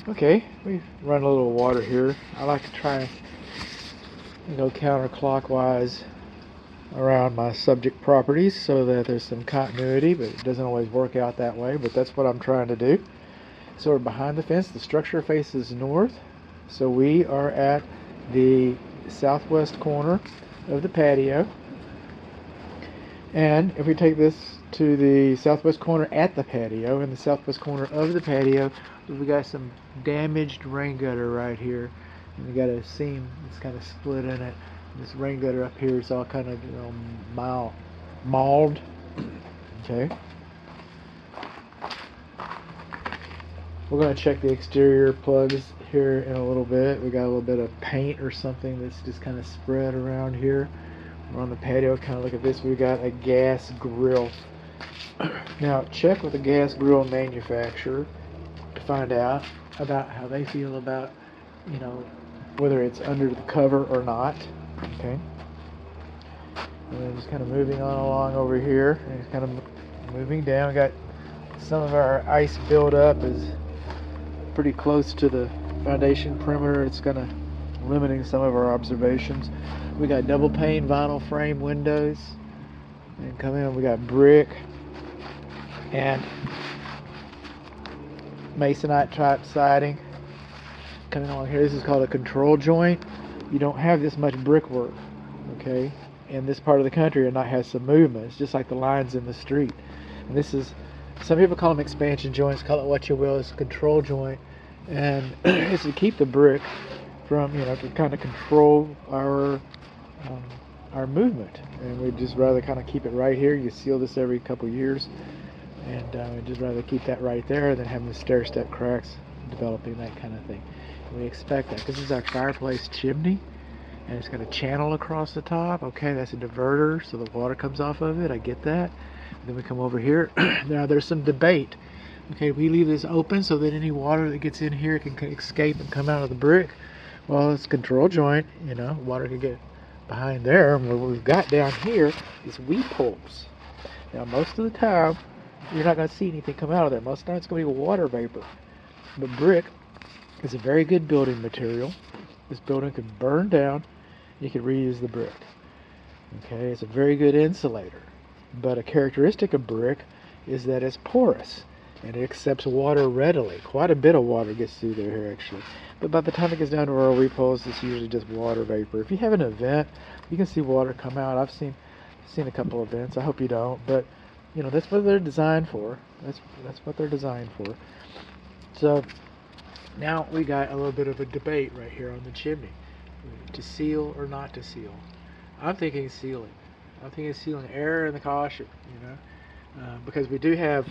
Okay, we run a little water here. I like to try and go counterclockwise around my subject properties so that there's some continuity, but it doesn't always work out that way, but that's what I'm trying to do. So we're behind the fence. The structure faces north, so we are at the southwest corner of the patio. And if we take this to the southwest corner at the patio, in the southwest corner of the patio, we got some damaged rain gutter right here. And we got a seam that's kind of split in it. This rain gutter up here is all kind of, mauled. Okay. We're going to check the exterior plugs here in a little bit. We got a little bit of paint or something that's just kind of spread around here. We're on the patio, kind of look at this. We got a gas grill. Now, check with the gas grill manufacturer to find out about how they feel about, whether it's under the cover or not. Okay. And then just kind of moving on along over here, and just kind of moving down. We got some of our ice buildup is pretty close to the foundation perimeter. It's kind of limiting some of our observations. We got double pane vinyl frame windows, and come in, we got brick and masonite type siding. Coming along here, this is called a control joint. You don't have this much brickwork, okay, in this part of the country, and not has some movement. It's just like the lines in the street. And this is, some people call them expansion joints, call it what you will. It's a control joint, and it's to keep the brick from, to kind of control our movement. And we'd just rather kind of keep it right here. You seal this every couple years, and we'd just rather keep that right there than having the stair-step cracks developing, that kind of thing. And we expect that. This is our fireplace chimney, and it's got a channel across the top. Okay, that's a diverter, so the water comes off of it. I get that. Then we come over here. Now there's some debate. Okay, we leave this open so that any water that gets in here can escape and come out of the brick. Well, it's a control joint, water can get behind there. And what we've got down here is weep holes. Now, most of the time, you're not going to see anything come out of there. Most of the time, it's going to be water vapor. But brick is a very good building material. This building can burn down. You can reuse the brick. Okay, it's a very good insulator. But a characteristic of brick is that it's porous, and it accepts water readily. Quite a bit of water gets through there here, actually. But by the time it gets down to our weep holes, it's usually just water vapor. If you have an event, you can see water come out. I've seen a couple of events. I hope you don't, but that's what they're designed for. That's what they're designed for. So now we got a little bit of a debate right here on the chimney, to seal or not to seal. I'm thinking sealing. I'm thinking sealing, error in the caution, because we do have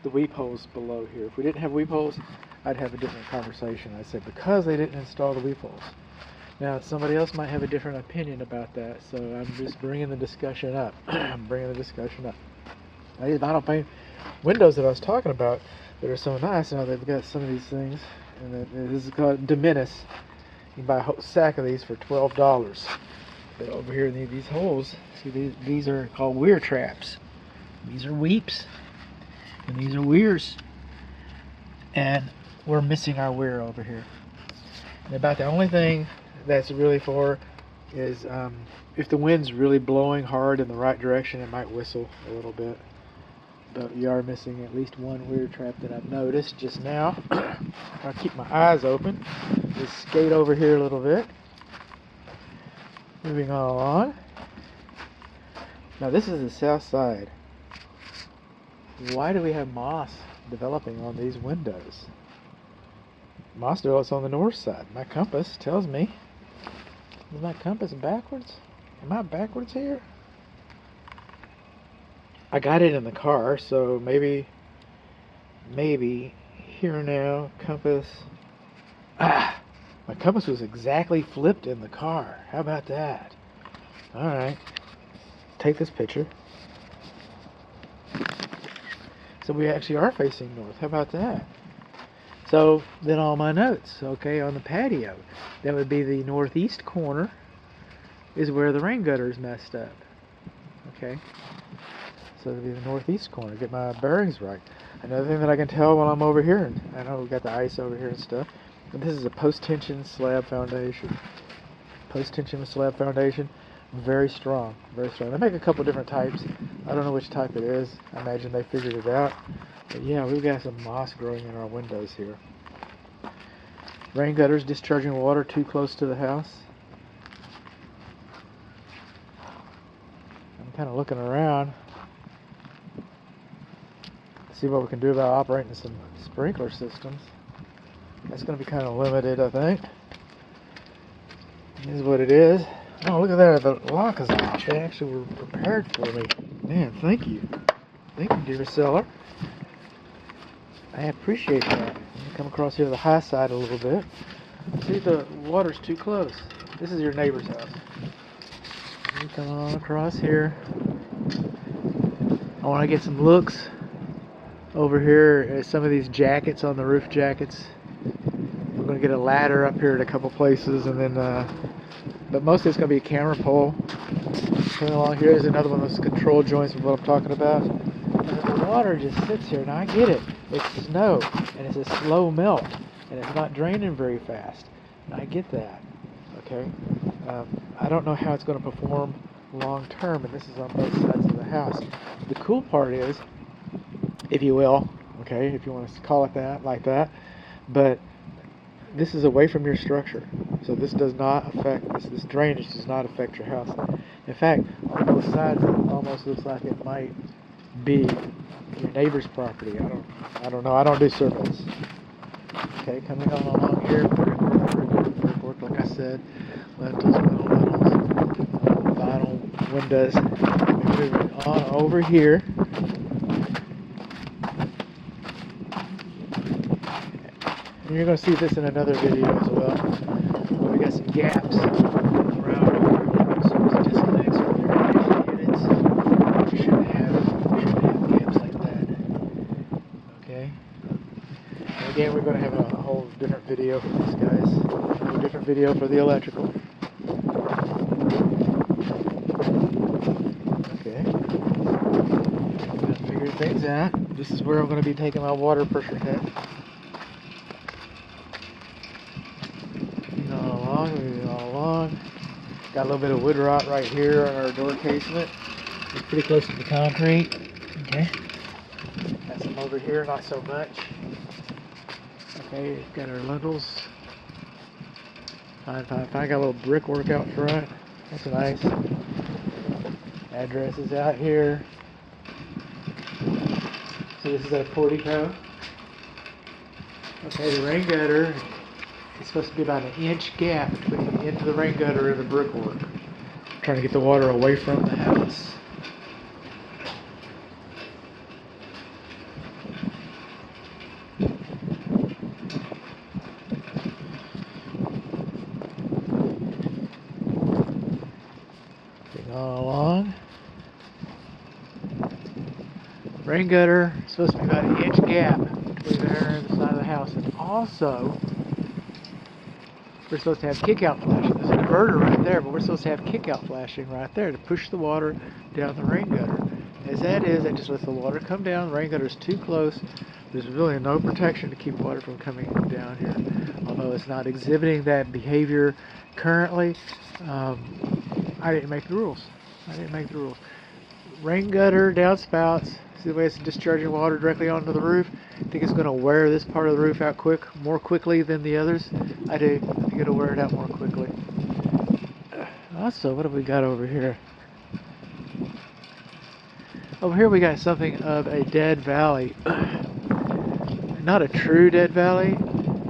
the weep holes below here. If we didn't have weep holes, I'd have a different conversation. I'd say because they didn't install the weep holes. Now, somebody else might have a different opinion about that, so I'm just bringing the discussion up. I'm bringing the discussion up. Now, these vinyl pane windows that I was talking about that are so nice, now they've got some of these things, and this is called de minimis. You can buy a whole sack of these for $12. But over here, these holes, see, these are called weir traps. These are weeps, and these are weirs. And we're missing our weir over here. And about the only thing that's really for is if the wind's really blowing hard in the right direction, it might whistle a little bit. But you are missing at least one weir trap that I've noticed just now. I'll keep my eyes open. Just skate over here a little bit. Moving on along. Now this is the south side. Why do we have moss developing on these windows? Moss develops on the north side. My compass tells me. Is my compass backwards? Am I backwards here? I got it in the car, so maybe here now, compass. My compass was exactly flipped in the car. How about that? Alright. Take this picture. So we actually are facing north. How about that? So then all my notes, okay, on the patio, that would be the northeast corner is where the rain gutter is messed up. Okay. So it'll be the northeast corner. Get my bearings right. Another thing that I can tell while I'm over here, and I know we've got the ice over here and stuff, but this is a post-tension slab foundation. Post-tension slab foundation, very strong, very strong. They make a couple different types. I don't know which type it is. I imagine they figured it out. But yeah, we've got some moss growing in our windows here. Rain gutters discharging water too close to the house. I'm kind of looking around, see what we can do about operating some sprinkler systems. That's going to be kind of limited, I think. This is what it is. Oh, look at that, the lock is off. They actually were prepared for me. Man, thank you. Thank you, dear seller. I appreciate that. Come across here to the high side a little bit. See, the water's too close. This is your neighbor's house. You come on across here. I want to get some looks over here at some of these jackets on the roof jackets. We're going to get a ladder up here at a couple places, and then, but mostly it's going to be a camera pole. Coming along here is another one of those control joints of what I'm talking about. And the water just sits here. Now I get it. It's snow, and it's a slow melt, and it's not draining very fast. And I get that. Okay. I don't know how it's going to perform long term, and this is on both sides of the house. The cool part is, if you will, okay, if you want to call it that, like that, but this is away from your structure, so this does not affect, this drainage does not affect your house. In fact, on both sides, it almost looks like it might be your neighbor's property. I don't know. I don't do surveys. Okay, coming on along here, brickwork, like I said, lentils, vinyl windows. Moving on over here. And you're going to see this in another video as well. But we got some gaps around some disconnects from the air conditioning units. We shouldn't have gaps like that. Okay. And again, we're going to have a whole different video for these guys. A whole different video for the electrical. Okay. Got to figure things out. This is where I'm going to be taking my water pressure test. Moving all along. Got a little bit of wood rot right here on our door casement. It's pretty close to the concrete. Okay. Got some over here, not so much. Okay, got our lintels. Fine. Got a little brickwork out front. That's nice. Addresses out here. So this is a portico. Okay, the rain gutter. It's supposed to be about an inch gap between the end of the rain gutter and the brickwork. I'm trying to get the water away from the house. Getting all along. Rain gutter is supposed to be about an inch gap between there and the side of the house. And also, we're supposed to have kick-out flashing. There's an inverter right there, but we're supposed to have kick-out flashing right there to push the water down the rain gutter. As that is, that just lets the water come down. The rain gutter is too close. There's really no protection to keep water from coming down here. Although it's not exhibiting that behavior currently, I didn't make the rules. Rain gutter, downspouts. See the way it's discharging water directly onto the roof? I think it's going to wear this part of the roof out more quickly than the others. I do. I think it'll wear it out more quickly. Also, what have we got over here? Over here we got something of a dead valley. Not a true dead valley,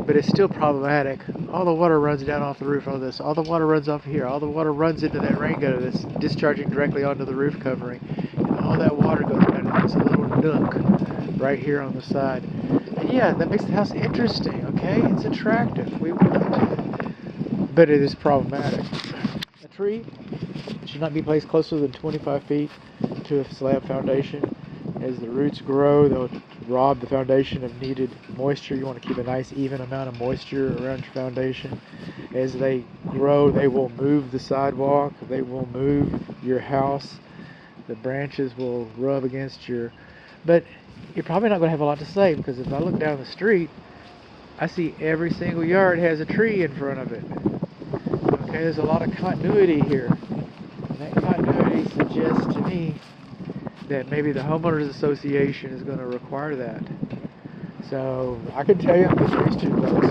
but it's still problematic. All the water runs down off the roof of this. All the water runs off here. All the water runs into that rain gutter that's discharging directly onto the roof covering. And all that water goes down into this little nook right here on the side. And yeah, that makes the house interesting, okay? It's attractive. We want it. But it is problematic. A tree should not be placed closer than 25 feet to a slab foundation. As the roots grow, they'll rob the foundation of needed moisture. You want to keep a nice even amount of moisture around your foundation. As they grow, they will move the sidewalk, they will move your house. The branches will rub against your But you're probably not going to have a lot to say, because if I look down the street, I see every single yard has a tree in front of it. Okay, there's a lot of continuity here. And that continuity suggests to me that maybe the homeowners association is going to require that. So I can tell you that these two votes,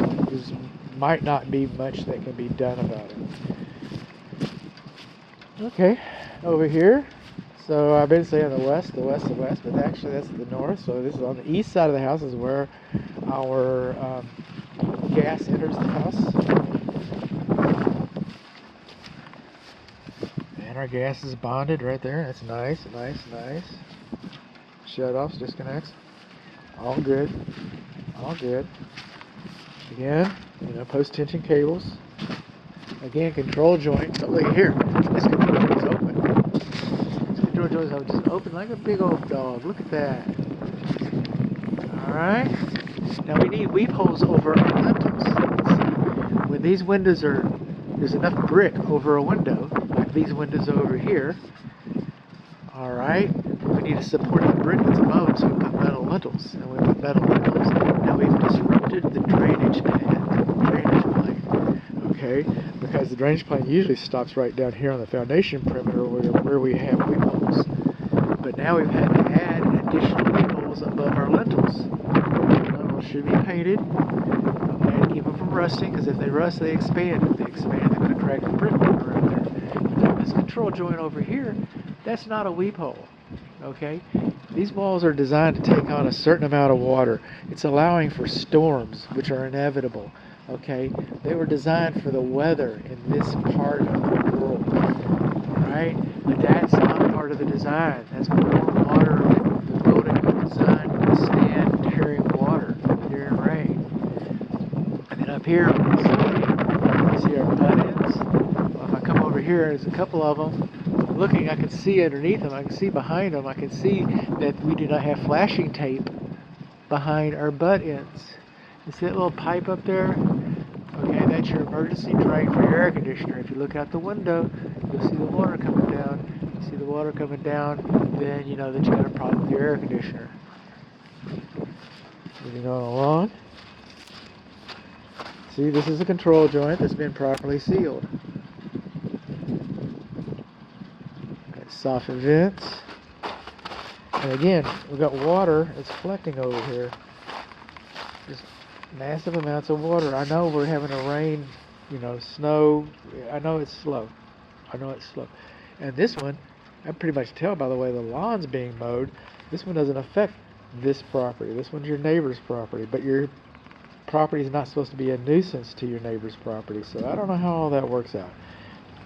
there might not be much that can be done about it. Okay, over here. So I've been saying the west, but actually that's the north. So this is on the east side of the house is where our gas enters the house. And our gas is bonded right there. That's nice. Shut-offs, disconnects. All good. Again, post-tension cables. Again, control joint. So look here. This control joint is open. Control joints are just open like a big old dog. Look at that. Alright. Now we need weep holes over our lintels. See, when these windows there's enough brick over a window, like these windows over here. Alright. We need to support the brick that's above it, so we put metal lintels. And we put metal lintels. Now we've disrupted the drainage plane. Okay? Because the drainage plane usually stops right down here on the foundation perimeter where we have weep holes. But now we've had to add additional weep holes above our lintels. The lintels should be painted, okay, to keep them from rusting, because if they rust, they expand. If they expand, they're going to crack the brick around there. This control joint over here, that's not a weep hole. Okay? These walls are designed to take on a certain amount of water. It's allowing for storms, which are inevitable. Okay? They were designed for the weather in this part of the world. Right? But that's not part of the design. That's more water. The building was designed to withstand during water, during rain. And then up here, you see our butt-ends. Well, if I come over here, there's a couple of them. Looking, I can see underneath them. I can see behind them. I can see that we do not have flashing tape behind our butt-ends. You see that little pipe up there? Okay, that's your emergency drain for your air conditioner. If you look out the window, you'll see the water coming down. You see the water coming down, then you know that you got a problem with your air conditioner. Moving on along. See, this is a control joint that's been properly sealed. Got soffit vents. And again, we've got water that's collecting over here. Just massive amounts of water. I know we're having a rain, snow. I know it's slow. And this one, I pretty much tell by the way the lawn's being mowed, this one doesn't affect this property. This one's your neighbor's property, but your property is not supposed to be a nuisance to your neighbor's property. So I don't know how all that works out.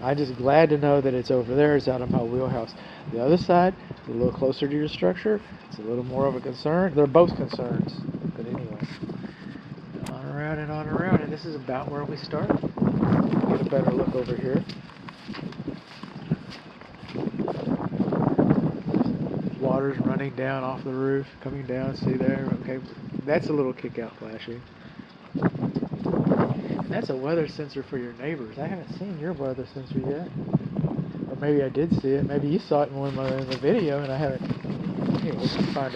I'm just glad to know that it's over there. It's out of my wheelhouse. The other side, a little closer to your structure. It's a little more of a concern. They're both concerns. But anyway, on around, and this is about where we start. Get a better look over here. Water's running down off the roof, coming down. See there? Okay, that's a little kick-out flashing. And that's a weather sensor for your neighbors. I haven't seen your weather sensor yet. Or maybe I did see it. Maybe you saw it in the video and I haven't. Anyway, let's find